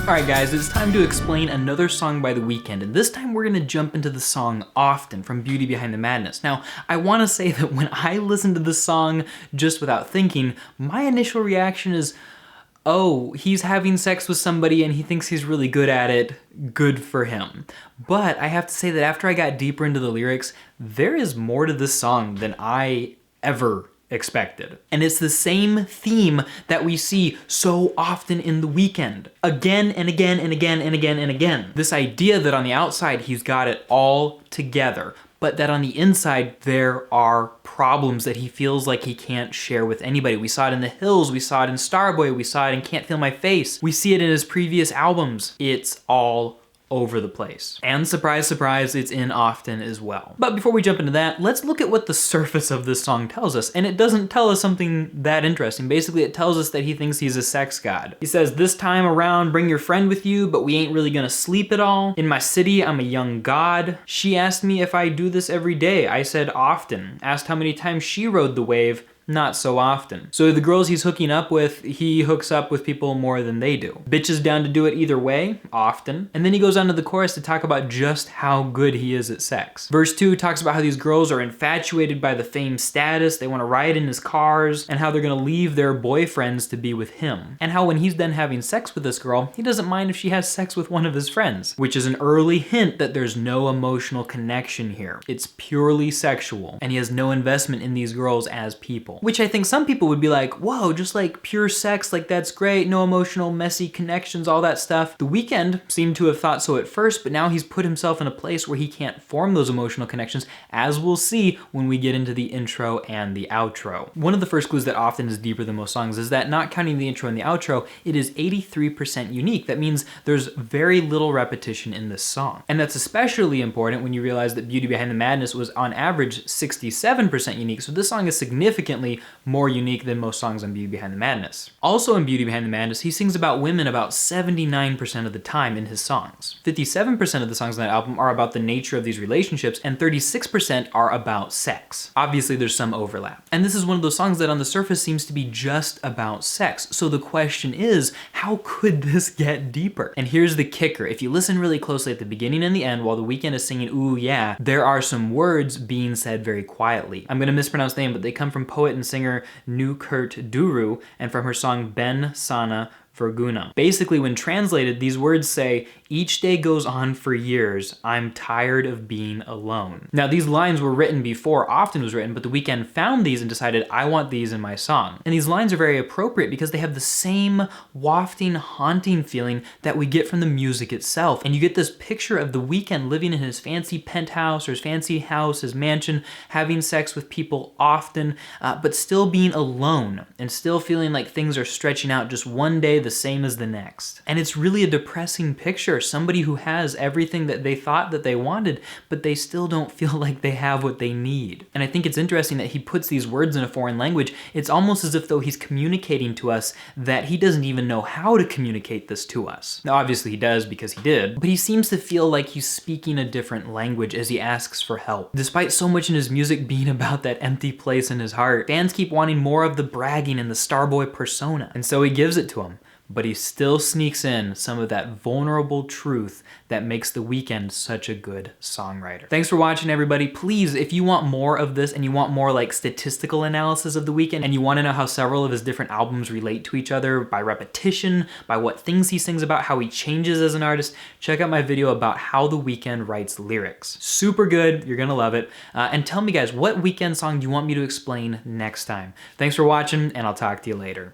Alright guys, it's time to explain another song by The Weeknd, and this time we're gonna jump into the song Often from Beauty Behind the Madness. Now, I wanna say that when I listen to this song just without thinking, my initial reaction is, oh, he's having sex with somebody and he thinks he's really good at it, good for him. But I have to say that after I got deeper into the lyrics, there is more to this song than I ever expected. And it's the same theme that we see so often in The Weeknd. Again and again and again and again and again. This idea that on the outside he's got it all together, but that on the inside there are problems that he feels like he can't share with anybody. We saw it in The Hills, we saw it in Starboy, we saw it in Can't Feel My Face. We see it in his previous albums. It's all over the place. And surprise, surprise, it's in Often as well. But before we jump into that, let's look at what the surface of this song tells us. And it doesn't tell us something that interesting. Basically, it tells us that he thinks he's a sex god. He says, "This time around, bring your friend with you, but we ain't really gonna sleep at all. In my city, I'm a young god. She asked me if I do this every day. I said often. Asked how many times she rode the wave. Not so often." So the girls he's hooking up with, he hooks up with people more than they do. Bitch is down to do it either way, often. And then he goes on to the chorus to talk about just how good he is at sex. Verse 2 talks about how these girls are infatuated by the fame status, they want to ride in his cars, and how they're gonna leave their boyfriends to be with him. And how when he's done having sex with this girl, he doesn't mind if she has sex with one of his friends, which is an early hint that there's no emotional connection here. It's purely sexual, and he has no investment in these girls as people. Which I think some people would be like, whoa, just like pure sex, like that's great, no emotional, messy connections, all that stuff. The Weeknd seemed to have thought so at first, but now he's put himself in a place where he can't form those emotional connections, as we'll see when we get into the intro and the outro. One of the first clues that Often is deeper than most songs is that, not counting the intro and the outro, it is 83% unique. That means there's very little repetition in this song. And that's especially important when you realize that Beauty Behind the Madness was on average 67% unique, so this song is significantly more unique than most songs on Beauty Behind the Madness. Also in Beauty Behind the Madness, he sings about women about 79% of the time in his songs. 57% of the songs on that album are about the nature of these relationships, and 36% are about sex. Obviously, there's some overlap. And this is one of those songs that on the surface seems to be just about sex. So the question is, how could this get deeper? And here's the kicker. If you listen really closely at the beginning and the end, while The Weeknd is singing "Ooh Yeah," there are some words being said very quietly. I'm gonna mispronounce the name, but they come from poet and singer Nu Kurt Duru, and from her song Ben Sana Verguna. Basically, when translated, these words say, "Each day goes on for years. I'm tired of being alone." Now, these lines were written before Often was written, but The Weeknd found these and decided, I want these in my song. And these lines are very appropriate because they have the same wafting, haunting feeling that we get from the music itself. And you get this picture of The Weeknd living in his fancy penthouse or his fancy house, his mansion, having sex with people often, but still being alone and still feeling like things are stretching out just one day the same as the next. And it's really a depressing picture. Somebody who has everything that they thought that they wanted, but they still don't feel like they have what they need. And I think it's interesting that he puts these words in a foreign language. It's almost as if though he's communicating to us that he doesn't even know how to communicate this to us. Now, obviously he does because he did, but he seems to feel like he's speaking a different language as he asks for help. Despite so much in his music being about that empty place in his heart, fans keep wanting more of the bragging and the Starboy persona. And so he gives it to him. But he still sneaks in some of that vulnerable truth that makes The Weeknd such a good songwriter. Thanks for watching, everybody. Please, if you want more of this and you want more like statistical analysis of The Weeknd and you want to know how several of his different albums relate to each other by repetition, by what things he sings about, how he changes as an artist, check out my video about how The Weeknd writes lyrics. Super good. You're gonna love it. And tell me, guys, what Weeknd song do you want me to explain next time? Thanks for watching, and I'll talk to you later.